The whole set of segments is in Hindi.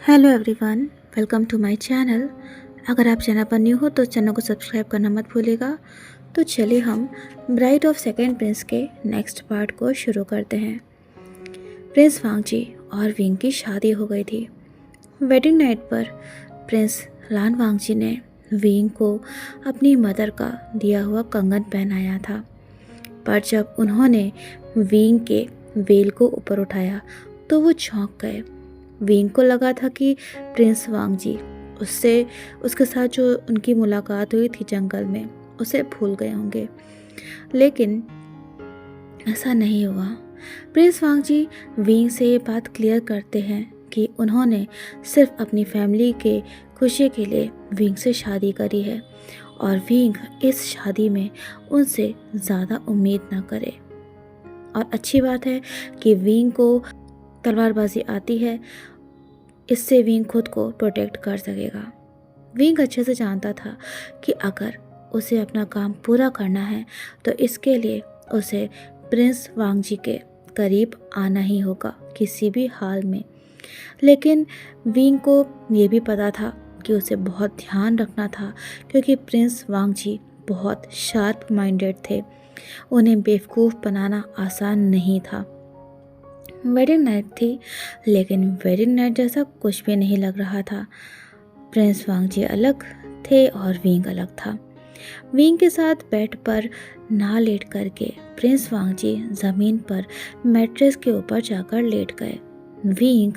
Hello everyone, welcome to my channel. अगर आप चैनल पर न्यू हो तो चैनल को सब्सक्राइब करना मत भूलिएगा। तो चलिए हम ब्राइड ऑफ सेकंड प्रिंस के नेक्स्ट पार्ट को शुरू करते हैं। प्रिंस वांगजी और विंग की शादी हो गई थी। वेडिंग नाइट पर प्रिंस लान वांगजी ने विंग को अपनी मदर का दिया हुआ कंगन पहनाया था, पर जब उन्होंने विंग के वेल को ऊपर उठाया तो वो चौंक गए। विंग को लगा था कि प्रिंस वांगजी उसके साथ जो उनकी मुलाकात हुई थी जंगल में उसे भूल गए होंगे, लेकिन ऐसा नहीं हुआ। प्रिंस वांगजी विंग से ये बात क्लियर करते हैं कि उन्होंने सिर्फ अपनी फैमिली के खुशी के लिए विंग से शादी करी है और विंग इस शादी में उनसे ज़्यादा उम्मीद ना करे। और अच्छी बात है कि विंग को तलवारबाजी आती है, इससे विंग खुद को प्रोटेक्ट कर सकेगा। विंग अच्छे से जानता था कि अगर उसे अपना काम पूरा करना है तो इसके लिए उसे प्रिंस वांगजी के करीब आना ही होगा किसी भी हाल में। लेकिन विंग को ये भी पता था कि उसे बहुत ध्यान रखना था, क्योंकि प्रिंस वांगजी बहुत शार्प माइंडेड थे। उन्हें बेवकूफ़ बनाना आसान नहीं था। वेडिंग नाइट थी, लेकिन वेडिंग नाइट जैसा कुछ भी नहीं लग रहा था। प्रिंस वांगजी अलग थे और विंग अलग था। विंग के साथ बेड पर ना लेट करके प्रिंस वांगजी ज़मीन पर मैट्रेस के ऊपर जाकर लेट गए। विंग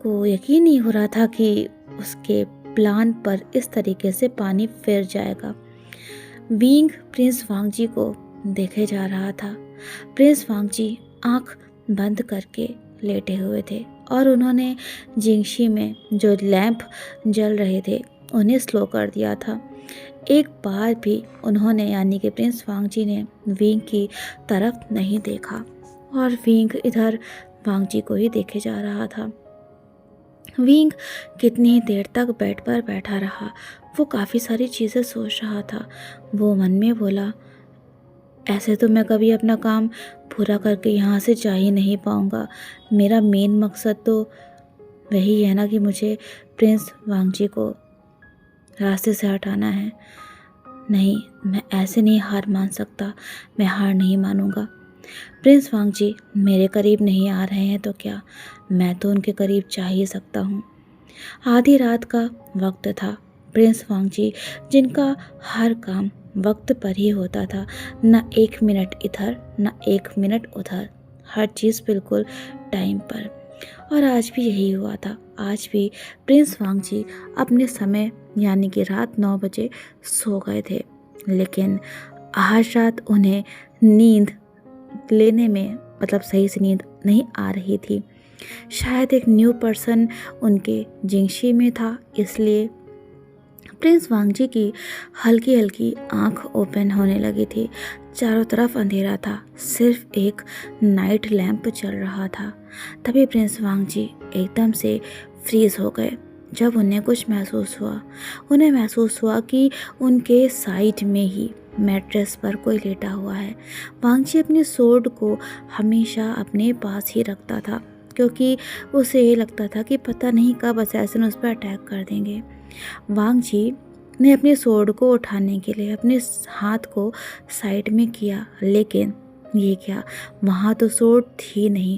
को यकीन नहीं हो रहा था कि उसके प्लान पर इस तरीके से पानी फिर जाएगा। विंग प्रिंस वांगजी को देखे जा रहा था। प्रिंस वांगजी आंख बंद करके लेटे हुए थे और उन्होंने जिंगशी में जो लैंप जल रहे थे उन्हें स्लो कर दिया था। एक बार भी उन्होंने यानी कि प्रिंस वांगजी ने विंग की तरफ नहीं देखा और विंग इधर वांगजी को ही देखे जा रहा था। विंग कितनी देर तक बेड पर बैठा रहा। वो काफ़ी सारी चीज़ें सोच रहा था। वो मन में बोला, ऐसे तो मैं कभी अपना काम पूरा करके यहाँ से जा ही नहीं पाऊँगा। मेरा मेन मकसद तो वही है ना कि मुझे प्रिंस वांगजी को रास्ते से हटाना है। नहीं, मैं ऐसे नहीं हार मान सकता। मैं हार नहीं मानूंगा। प्रिंस वांगजी मेरे करीब नहीं आ रहे हैं तो क्या, मैं तो उनके करीब जा ही सकता हूँ। आधी रात का वक्त था। प्रिंस वांगजी जिनका हर काम वक्त पर ही होता था, न एक मिनट इधर न एक मिनट उधर, हर चीज़ बिल्कुल टाइम पर। और आज भी यही हुआ था। आज भी प्रिंस वांगजी अपने समय यानी कि रात 9 बजे सो गए थे, लेकिन आज रात उन्हें नींद लेने में सही से नींद नहीं आ रही थी। शायद एक न्यू पर्सन उनके जिंगशी में था, इसलिए प्रिंस वांगजी की हल्की हल्की आंख ओपन होने लगी थी। चारों तरफ अंधेरा था, सिर्फ एक नाइट लैंप चल रहा था। तभी प्रिंस वांगजी एकदम से फ्रीज हो गए जब उन्हें कुछ महसूस हुआ। उन्हें महसूस हुआ कि उनके साइड में ही मैट्रेस पर कोई लेटा हुआ है। वांगजी अपनी सोर्ड को हमेशा अपने पास ही रखता था, क्योंकि उसे ये लगता था कि पता नहीं कब असैसिन उस पर अटैक कर देंगे। वांगजी ने अपने सोर्ड को उठाने के लिए अपने हाथ को साइड में किया, लेकिन ये क्या, वहाँ तो सोर्ड थी नहीं।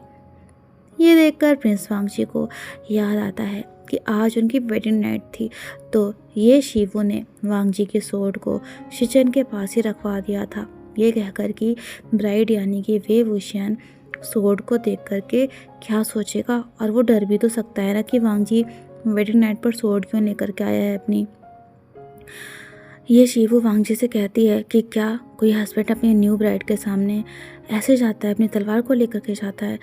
ये देखकर प्रिंस वांगजी को याद आता है कि आज उनकी वेडिंग नाइट थी, तो ये शिवू ने वांगजी के सोर्ड को शिचन के पास ही रखवा दिया था, ये कहकर कि ब्राइड यानी कि वे वुशियन सोर्ड को देख करके क्या सोचेगा। और वो डर भी तो सकता है ना कि वांगजी वेडिंग नाइट पर सोर्ड क्यों लेकर के आया है अपनी। ये शिवू वांगजी से कहती है कि क्या कोई हस्बैंड अपनी न्यू ब्राइड के सामने ऐसे जाता है, अपनी तलवार को लेकर के जाता है।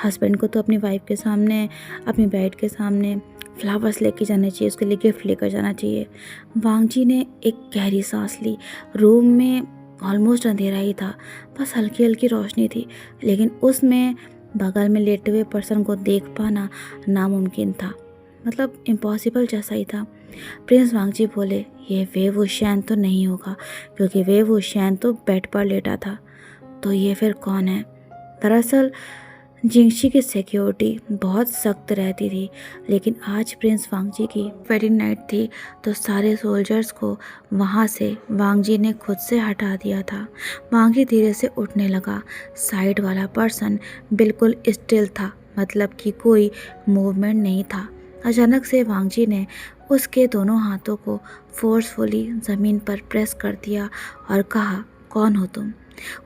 हस्बैंड को तो अपनी वाइफ के सामने, अपनी ब्राइड के सामने फ्लावर्स लेके जाने चाहिए, उसके लिए गिफ्ट लेकर जाना चाहिए। वांगजी ने एक गहरी सांस ली। रूम में ऑलमोस्ट अंधेरा ही था, बस हल्की हल्की रोशनी थी, लेकिन उसमें बगल में लेटे हुए पर्सन को देख पाना नामुमकिन था, इम्पॉसिबल जैसा ही था। प्रिंस वांगजी बोले, ये वे वुशियन तो नहीं होगा, क्योंकि वे वुशियन तो बेड पर लेटा था। तो ये फिर कौन है? दरअसल जिंगशी की सिक्योरिटी बहुत सख्त रहती थी, लेकिन आज प्रिंस वांगजी की वेडिंग नाइट थी तो सारे सोल्जर्स को वहाँ से वांगजी ने खुद से हटा दिया था। वांगजी धीरे से उठने लगा। साइड वाला पर्सन बिल्कुल स्टिल था, मतलब कि कोई मूवमेंट नहीं था। अचानक से वांगजी ने उसके दोनों हाथों को फोर्सफुली ज़मीन पर प्रेस कर दिया और कहा, कौन हो तुम?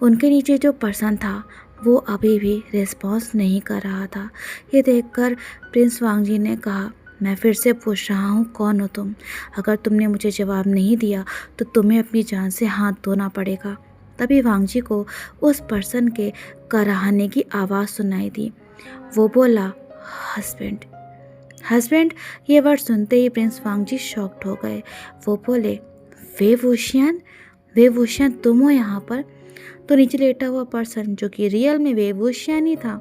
उनके नीचे जो पर्सन था वो अभी भी रिस्पॉन्स नहीं कर रहा था। ये देखकर प्रिंस वांगजी ने कहा, मैं फिर से पूछ रहा हूँ, कौन हो तुम? अगर तुमने मुझे जवाब नहीं दिया तो तुम्हें अपनी जान से हाथ धोना पड़ेगा। तभी वांगजी को उस पर्सन के कराहने की आवाज़ सुनाई दी। वो बोला, हस्बैंड। हस्बैंड ये वर्ड सुनते ही प्रिंस वांगजी शॉक्ड हो गए। वो बोले, वे वुशियन तुम हो यहाँ पर? तो नीचे लेटा हुआ पर्सन, जो कि रियल में वे वुशियन ही था,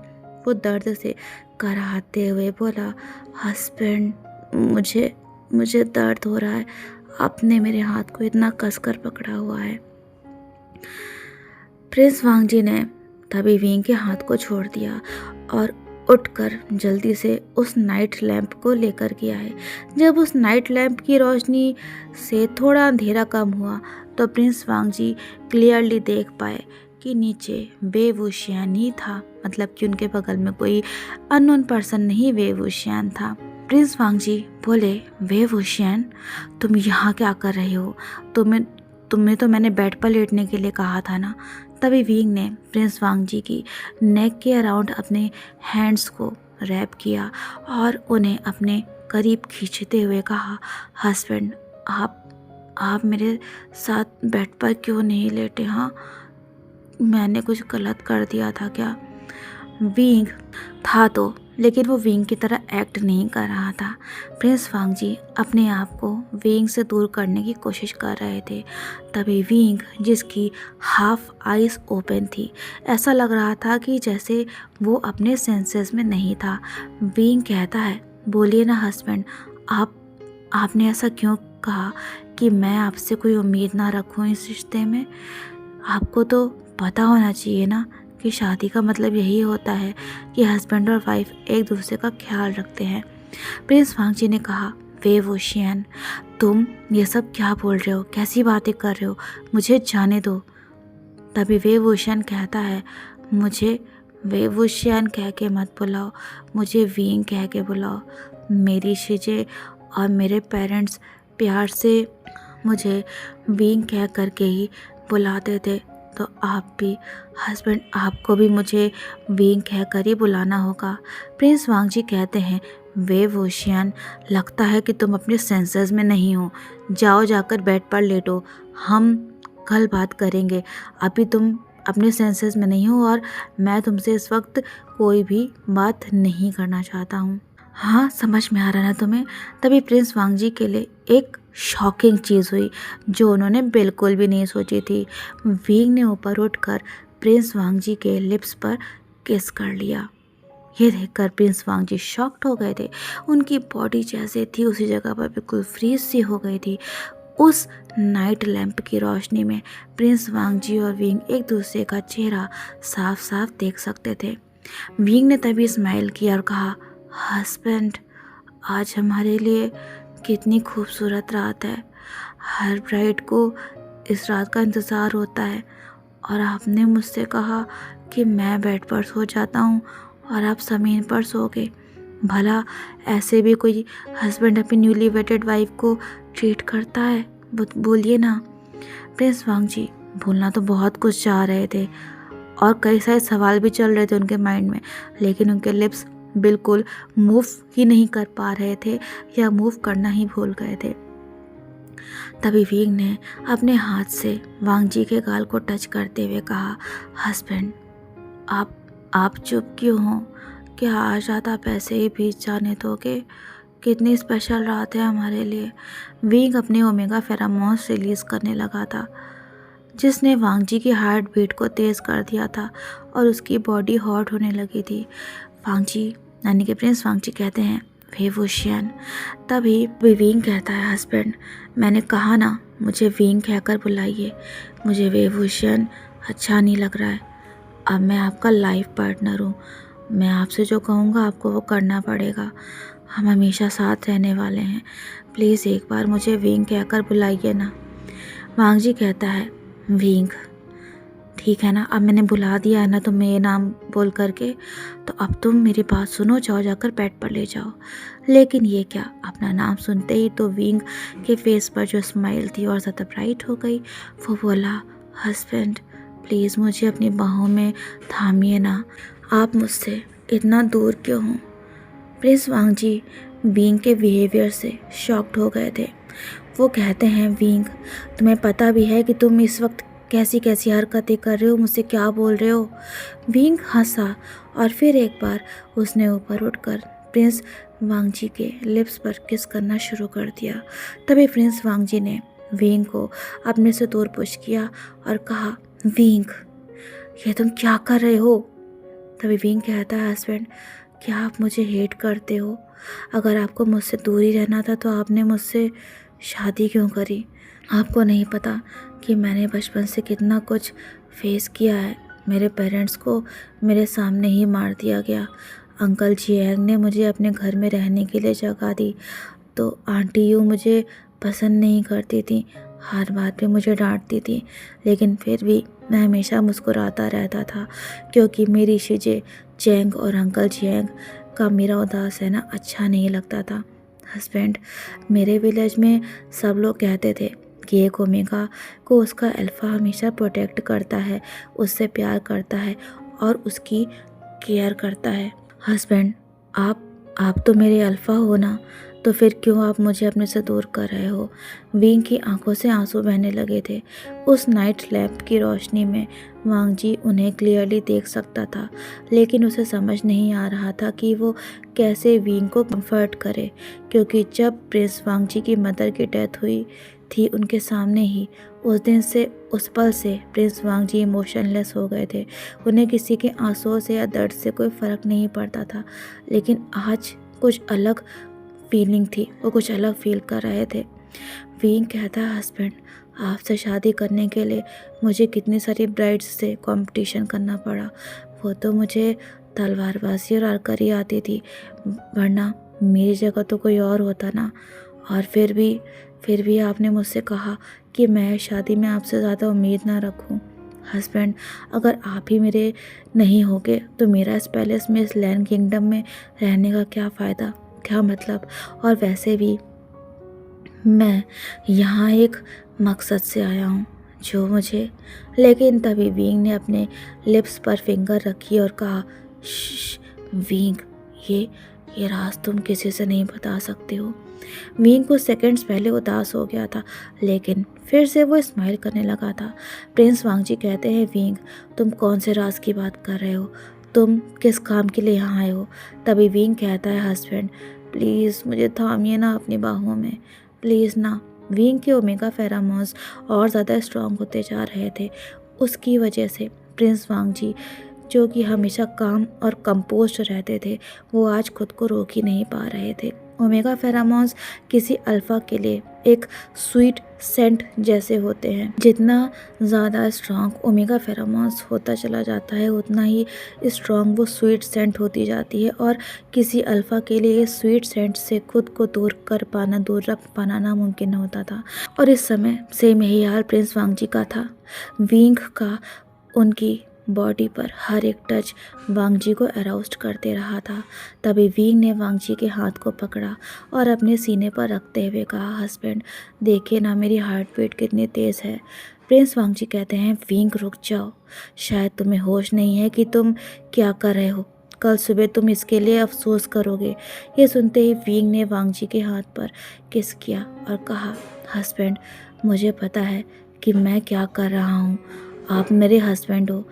वो दर्द से कराहते हुए बोला, हस्बैंड मुझे दर्द हो रहा है। आपने मेरे हाथ को इतना कसकर पकड़ा हुआ है। प्रिंस वांगजी ने तभी विंग के हाथ को छोड़ दिया और उठकर जल्दी से उस नाइट लैंप को लेकर गया है। जब उस नाइट लैंप की रोशनी से थोड़ा अंधेरा कम हुआ तो प्रिंस वांगजी क्लियरली देख पाए कि नीचे वे वुशियन ही था, मतलब कि उनके बगल में कोई अननोन पर्सन नहीं, वे वुशियन था। प्रिंस वांगजी बोले, वे वुशियन तुम यहाँ क्या कर रहे हो? तुम्हें तो मैंने बेड पर लेटने के लिए कहा था ना। तभी विंग ने प्रिंस वांगजी की नेक के अराउंड अपने हैंड्स को रैप किया और उन्हें अपने करीब खींचते हुए कहा, हस्बैंड आप मेरे साथ बेड पर क्यों नहीं लेटे? हाँ, मैंने कुछ गलत कर दिया था क्या? विंग था तो, लेकिन वो विंग की तरह एक्ट नहीं कर रहा था। प्रिंस वांगजी अपने आप को विंग से दूर करने की कोशिश कर रहे थे। तभी विंग, जिसकी हाफ आइज ओपन थी, ऐसा लग रहा था कि जैसे वो अपने सेंसेस में नहीं था। विंग कहता है, बोलिए ना हस्बैंड, आपने ऐसा क्यों कहा कि मैं आपसे कोई उम्मीद ना रखूं इस रिश्ते में? आपको तो पता होना चाहिए ना कि शादी का मतलब यही होता है कि हस्बैंड और वाइफ एक दूसरे का ख्याल रखते हैं। प्रिंस वांगजी ने कहा, वे वुशियन तुम ये सब क्या बोल रहे हो? कैसी बातें कर रहे हो? मुझे जाने दो। तभी वे वुशियन कहता है, मुझे वे वुशियन कह के मत बुलाओ, मुझे विंग कह के बुलाओ। मेरी शिजे और मेरे पेरेंट्स प्यार से मुझे विंग कह करके ही बुलाते थे, तो आप भी हस्बैंड, आपको भी मुझे विंग कहकर ही बुलाना होगा। प्रिंस वांगजी कहते हैं, वे वुशियन लगता है कि तुम अपने सेंसेस में नहीं हो। जाओ, जाकर बेड पर लेटो, हम कल बात करेंगे। अभी तुम अपने सेंसेस में नहीं हो और मैं तुमसे इस वक्त कोई भी बात नहीं करना चाहता हूँ। हाँ, समझ में आ रहा ना तुम्हें? तभी प्रिंस वांगजी के लिए एक शॉकिंग चीज़ हुई जो उन्होंने बिल्कुल भी नहीं सोची थी। विंग ने ऊपर उठकर प्रिंस वांगजी के लिप्स पर किस कर लिया। ये देखकर प्रिंस वांगजी शॉक्ड हो गए थे। उनकी बॉडी जैसे थी उसी जगह पर बिल्कुल फ्रीज सी हो गई थी। उस नाइट लैंप की रोशनी में प्रिंस वांगजी और विंग एक दूसरे का चेहरा साफ साफ देख सकते थे। विंग ने तभी स्माइल किया और कहा, हस्बैंड, आज हमारे लिए कितनी खूबसूरत रात है। हर ब्राइड को इस रात का इंतज़ार होता है और आपने मुझसे कहा कि मैं बेड पर सो जाता हूँ और आप ज़मीन पर सोगे। भला ऐसे भी कोई हस्बैंड अपनी न्यूली वेडेड वाइफ को ट्रीट करता है? बोलिए ना। प्रिंस वांगजी बोलना तो बहुत कुछ चाह रहे थे और कई सारे सवाल भी चल रहे थे उनके माइंड में, लेकिन उनके लिप्स बिल्कुल मूव ही नहीं कर पा रहे थे या मूव करना ही भूल गए थे। तभी विंग ने अपने हाथ से वांगजी के गाल को टच करते हुए कहा, हस्बैंड, आप चुप क्यों हो? क्या आज रात आप ऐसे ही बीत जाने दोगे? कितनी स्पेशल रात है हमारे लिए। विंग अपने ओमेगा फेरामोन्स रिलीज करने लगा था, जिसने वांगजी की हार्ट बीट को तेज़ कर दिया था और उसकी बॉडी हॉट होने लगी थी। वांगजी यानी कि प्रिंस वांगजी कहते हैं, वे वुशियन। तभी विंग कहता है, हस्बैंड, मैंने कहा ना, मुझे विंग कहकर बुलाइए। मुझे वे वुशियन अच्छा नहीं लग रहा है। अब मैं आपका लाइफ पार्टनर हूँ। मैं आपसे जो कहूँगा आपको वो करना पड़ेगा। हम हमेशा साथ रहने वाले हैं। प्लीज़ एक बार मुझे विंग कहकर बुलाइए ना। वांग जी कहता है, विंग, ठीक है ना, अब मैंने बुला दिया है ना तुम्हें ये नाम बोल करके, तो अब तुम मेरी बात सुनो, जाओ जाकर बेड पर ले जाओ। लेकिन ये क्या, अपना नाम सुनते ही तो विंग के फेस पर जो स्माइल थी और ज़्यादा ब्राइट हो गई। वो बोला, हस्बैंड प्लीज़ मुझे अपनी बाहों में थामिए ना, आप मुझसे इतना दूर क्यों हो। प्रिंस वांग जी विंग के बिहेवियर से शॉक्ड हो गए थे। वो कहते हैं, विंग तुम्हें पता भी है कि तुम इस वक्त कैसी कैसी हरकतें कर रहे हो, मुझसे क्या बोल रहे हो। विंग हंसा और फिर एक बार उसने ऊपर उठकर प्रिंस वांग जी के लिप्स पर किस करना शुरू कर दिया। तभी प्रिंस वांग जी ने विंग को अपने से दूर पुश किया और कहा, विंग ये तुम क्या कर रहे हो। तभी विंग कहता है, हस्बैंड क्या आप मुझे हेट करते हो। अगर आपको मुझसे दूर ही रहना था तो आपने मुझसे शादी क्यों करी। आपको नहीं पता कि मैंने बचपन से कितना कुछ फेस किया है। मेरे पेरेंट्स को मेरे सामने ही मार दिया गया। अंकल जियांग ने मुझे अपने घर में रहने के लिए जगह दी, तो आंटी यू मुझे पसंद नहीं करती थी, हर बात पे मुझे डांटती थी, लेकिन फिर भी मैं हमेशा मुस्कुराता रहता था क्योंकि मेरी शिजे चैंग और अंकल जियांग का मेरा उदास रहना अच्छा नहीं लगता था। हस्बैंड मेरे विलेज में सब लोग कहते थे कि एक ओमेगा को उसका अल्फ़ा हमेशा प्रोटेक्ट करता है, उससे प्यार करता है और उसकी केयर करता है। हस्बैंड आप तो मेरे अल्फ़ा हो ना, तो फिर क्यों आप मुझे अपने से दूर कर रहे हो। विंग की आंखों से आंसू बहने लगे थे। उस नाइट लैम्प की रोशनी में वांग जी उन्हें क्लियरली देख सकता था, लेकिन उसे समझ नहीं आ रहा था कि वो कैसे विंग को कंफर्ट करे, क्योंकि जब प्रिंस वांग जी की मदर की डेथ हुई थी उनके सामने ही, उस पल से प्रिंस वांग जी इमोशनलेस हो गए थे। उन्हें किसी के आंसुओं से या दर्द से कोई फ़र्क नहीं पड़ता था, लेकिन आज कुछ अलग फीलिंग थी, वो कुछ अलग फील कर रहे थे। विंग कहता है, हस्बैंड आपसे शादी करने के लिए मुझे कितनी सारी ब्राइड्स से कंपटीशन करना पड़ा। वो तो मुझे तलवारबाजी और आर्चरी आती थी, वरना मेरी जगह तो कोई और होता ना। और फिर भी आपने मुझसे कहा कि मैं शादी में आपसे ज़्यादा उम्मीद ना रखूं। हस्बैंड अगर आप ही मेरे नहीं होगे तो मेरा इस पैलेस में, इस लैंड किंगडम में रहने का क्या फ़ायदा, क्या मतलब। और वैसे भी मैं यहाँ एक मकसद से आया हूँ जो मुझे। लेकिन तभी विंग ने अपने लिप्स पर फिंगर रखी और कहा, विंग ये राज तुम किसी से नहीं बता सकते हो। विंग कुछ सेकंड्स पहले उदास हो गया था, लेकिन फिर से वो स्माइल करने लगा था। प्रिंस वांग जी कहते हैं, विंग तुम कौन से राज की बात कर रहे हो, तुम किस काम के लिए यहाँ आए हो। तभी विंग कहता है, हस्बैंड प्लीज़ मुझे थामिए ना अपनी बाहों में, प्लीज़ ना। विंग के ओमेगा फेरामोन्स और ज़्यादा स्ट्रांग होते जा रहे थे। उसकी वजह से प्रिंस वांग जी, जो कि हमेशा काम और कंपोस्ट रहते थे, वो आज खुद को रोक ही नहीं पा रहे थे। ओमेगा फेरामोन्स किसी अल्फ़ा के लिए एक स्वीट सेंट जैसे होते हैं। जितना ज़्यादा स्ट्रॉन्ग ओमेगा फेरामोन्स होता चला जाता है, उतना ही स्ट्रॉन्ग वो स्वीट सेंट होती जाती है, और किसी अल्फ़ा के लिए इस स्वीट सेंट से खुद को दूर रख पाना नामुमकिन होता था। और इस समय सेम यही हाल प्रिंस वांग जी का था। विंग का उनकी बॉडी पर हर एक टच वांग जी को अराउस्ट करते रहा था। तभी विंग ने वांग जी के हाथ को पकड़ा और अपने सीने पर रखते हुए कहा, हस्बैंड देखिए ना मेरी हार्ट बीट कितनी तेज़ है। प्रिंस वांग जी कहते हैं, विंग रुक जाओ, शायद तुम्हें होश नहीं है कि तुम क्या कर रहे हो, कल सुबह तुम इसके लिए अफसोस करोगे। ये सुनते ही विंग ने वांग जी के हाथ पर किस किया और कहा, हस्बैंड मुझे पता है कि मैं क्या कर रहा हूँ, आप मेरे हस्बैंड हो,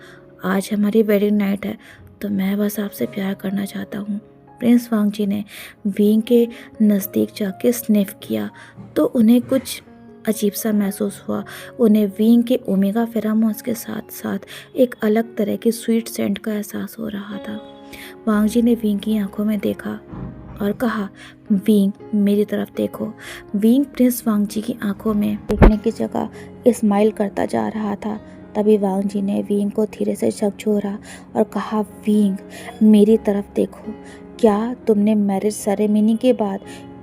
आज हमारी वेडिंग नाइट है, तो मैं बस आपसे प्यार करना चाहता हूँ। प्रिंस वांग जी ने विंग के नज़दीक जाके स्निफ किया तो उन्हें कुछ अजीब सा महसूस हुआ। उन्हें विंग के ओमेगा फेरामोन्स के साथ साथ एक अलग तरह की स्वीट सेंट का एहसास हो रहा था। वांग जी ने विंग की आंखों में देखा और कहा, विंग मेरी तरफ देखो। विंग प्रिंस वांग जी की आंखों में देखने की जगह स्माइल करता जा रहा था। तभी वांग जी ने विंग को धीरे से झकझोरा और कहा, विंग मेरी तरफ देखो, क्या तुमने मैरिज सेरेमनी के बाद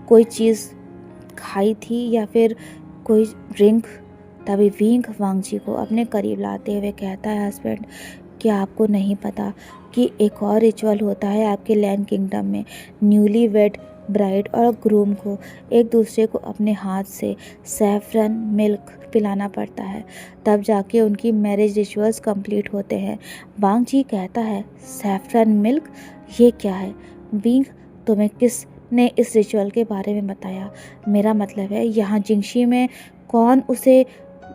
कोई चीज़ खाई थी या फिर कोई ड्रिंक? तभी विंग वांग जी को अपने करीब लाते हुए कहता है, हस्बैंड क्या आपको नहीं पता कि एक और रिचुअल होता है आपके लैंड किंगडम में? न्यूली वेड ब्राइड और ग्रूम को एक दूसरे को अपने हाथ से सैफरन मिल्क पिलाना पड़ता है, तब जाके उनकी मैरिज रिचुअल्स कंप्लीट होते हैं। वांग जी कहता है, सैफरन मिल्क, ये क्या है? विंग तुम्हें किसने इस रिचुअल के बारे में बताया? मेरा मतलब है यहाँ जिंगशी में कौन उसे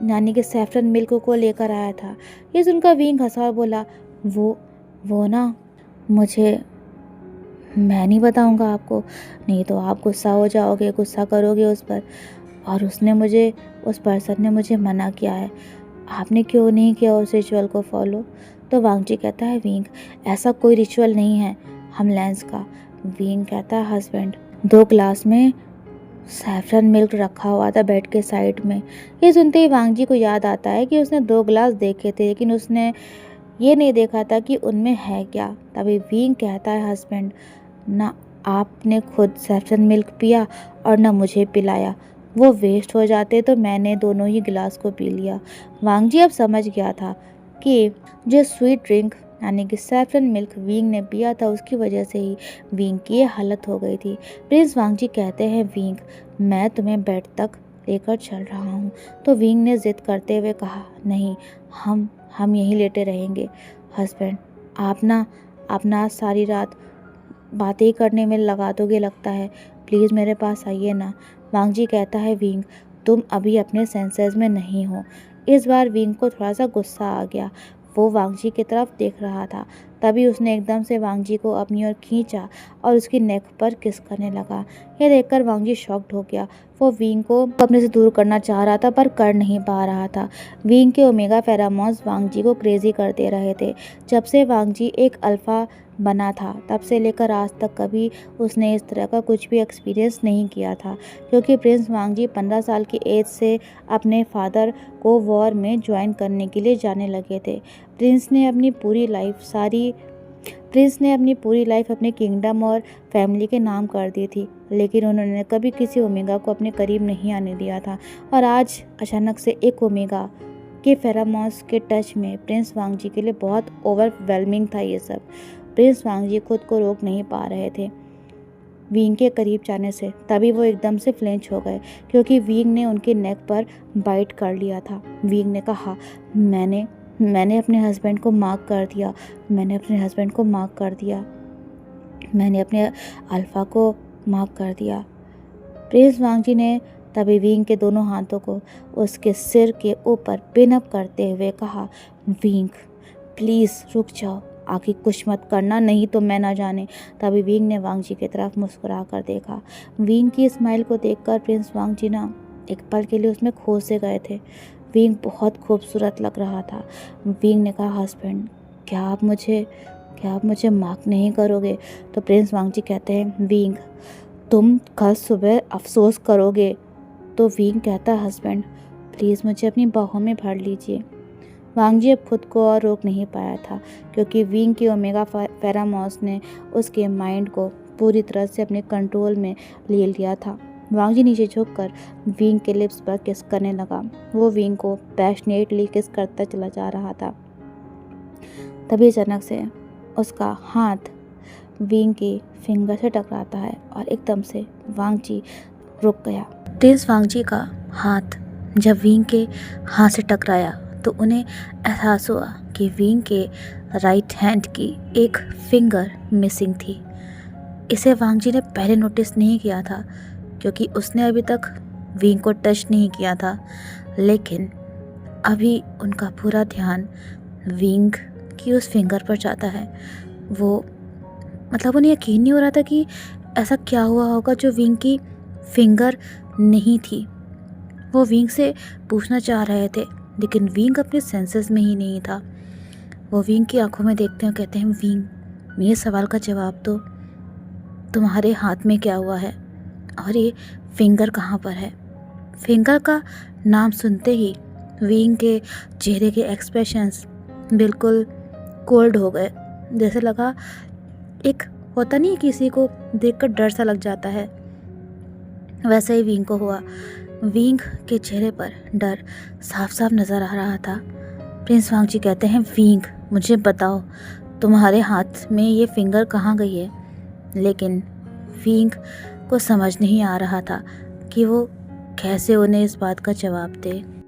यानी कि सैफरन मिल्क को लेकर आया था? ये सुनकर विंग हंसा और बोला, वो ना मुझे, मैं नहीं बताऊंगा आपको, नहीं तो आप गुस्सा हो जाओगे, गुस्सा करोगे उस पर, और उस पर्सन ने मुझे मना किया है। आपने क्यों नहीं किया उस रिचुअल को फॉलो? तो वांग जी कहता है, विंग ऐसा कोई रिचुअल नहीं है हमलैंड्स का। विंग कहता है, हस्बैंड 2 ग्लास में सैफरन मिल्क रखा हुआ था बेड के साइड में। ये सुनते ही वांग जी को याद आता है कि उसने 2 ग्लास देखे थे, लेकिन उसने ये नहीं देखा था कि उनमें है क्या। तभी विंग कहता है, हस्बैंड ना आपने खुद सैफरन मिल्क पिया और ना मुझे पिलाया, वो वेस्ट हो जाते तो मैंने दोनों ही गिलास को पी लिया। वांग जी अब समझ गया था कि जो स्वीट ड्रिंक यानी कि सैफरन मिल्क विंग ने पिया था, उसकी वजह से ही विंग की ये हालत हो गई थी। प्रिंस वांग जी कहते हैं, विंग मैं तुम्हें बेड तक लेकर चल रहा हूँ। तो विंग ने जिद करते हुए कहा, नहीं, हम यहीं लेटे रहेंगे। हस्बैंड आप ना सारी रात बातें ही करने में लगा दोगे लगता है, प्लीज़ मेरे पास आइए ना। वांग जी कहता है, विंग तुम अभी अपने सेंसेस में नहीं हो। इस बार विंग को थोड़ा सा गुस्सा आ गया। वो वांग जी की तरफ देख रहा था। तभी उसने एकदम से वांग जी को अपनी ओर खींचा और उसकी नेक पर किस करने लगा। यह देखकर वांग जी शॉक्ड हो गया। वो विंग को अपने से दूर करना चाह रहा था पर कर नहीं पा रहा था। विंग के ओमेगा फेरामोन्स वांग जी को क्रेजी कर दे रहे थे। जब से वांग जी एक अल्फा बना था तब से लेकर आज तक कभी उसने इस तरह का कुछ भी एक्सपीरियंस नहीं किया था, क्योंकि प्रिंस वांग जी 15 साल की एज से अपने फादर को वॉर में ज्वाइन करने के लिए जाने लगे थे। प्रिंस ने अपनी पूरी लाइफ अपने किंगडम और फैमिली के नाम कर दी थी, लेकिन उन्होंने कभी किसी ओमेगा को अपने करीब नहीं आने दिया था। और आज अचानक से एक ओमेगा के फेरामोन्स के टच में प्रिंस वांग जी के लिए बहुत ओवरवेलमिंग था ये सब। प्रिंस वांग जी खुद को रोक नहीं पा रहे थे विंग के करीब जाने से। तभी वो एकदम से फ्लेंच हो गए, क्योंकि विंग ने उनके नेक पर बाइट कर लिया था। विंग ने कहा, मैंने अपने हस्बैंड को मार्क कर दिया, मैंने अपने अल्फा को मार्क कर दिया। प्रिंस वांग जी ने तभी विंग के दोनों हाथों को उसके सिर के ऊपर पिन अप करते हुए कहा, विंग प्लीज़ रुक जाओ, आगे कुछ मत करना, नहीं तो मैं ना जाने। तभी विंग ने वांग जी की तरफ मुस्कुरा कर देखा। विंग की स्माइल को देखकर प्रिंस वांग जी ना एक पल के लिए उसमें खो से गए थे। विंग बहुत खूबसूरत लग रहा था। विंग ने कहा, हस्बैंड क्या आप मुझे माफ नहीं करोगे? तो प्रिंस वांग जी कहते हैं, विंग तुम कल सुबह अफसोस करोगे। तो विंग कहता है, हस्बैंड प्लीज़ मुझे अपनी बाहों में भर लीजिए। वांग जी अब खुद को और रोक नहीं पाया था, क्योंकि विंग के ओमेगा फेरामोन्स ने उसके माइंड को पूरी तरह से अपने कंट्रोल में ले लिया था। वांग जी नीचे झुककर विंग के लिप्स पर किस करने लगा। वो विंग को पैशनेटली किस करता चला जा रहा था। तभी अचानक से उसका हाथ विंग की फिंगर से टकराता है और एकदम से वांग जी रुक गया। प्रिंस वांग जी का हाथ जब विंग के हाथ से टकराया तो उन्हें एहसास हुआ कि विंग के राइट हैंड की एक फिंगर मिसिंग थी। इसे वांग जी ने पहले नोटिस नहीं किया था, क्योंकि उसने अभी तक विंग को टच नहीं किया था। लेकिन अभी उनका पूरा ध्यान विंग की उस फिंगर पर जाता है। उन्हें यकीन नहीं हो रहा था कि ऐसा क्या हुआ होगा जो विंग की फिंगर नहीं थी। वो विंग से पूछना चाह रहे थे, लेकिन विंग अपने सेंसेस में ही नहीं था। वो विंग की आंखों में देखते हैं, कहते हैं, विंग मेरे सवाल का जवाब दो, तुम्हारे हाथ में क्या हुआ है और ये फिंगर कहाँ पर है? फिंगर का नाम सुनते ही विंग के चेहरे के एक्सप्रेशंस बिल्कुल कोल्ड हो गए। जैसे लगा, एक होता नहीं, किसी को देखकर डर सा लग जाता है, वैसे ही विंग को हुआ। विंग के चेहरे पर डर साफ साफ नज़र आ रहा था। प्रिंस वांगजी कहते हैं, विंग मुझे बताओ तुम्हारे हाथ में ये फिंगर कहाँ गई है। लेकिन विंग को समझ नहीं आ रहा था कि वो कैसे उन्हें इस बात का जवाब दे।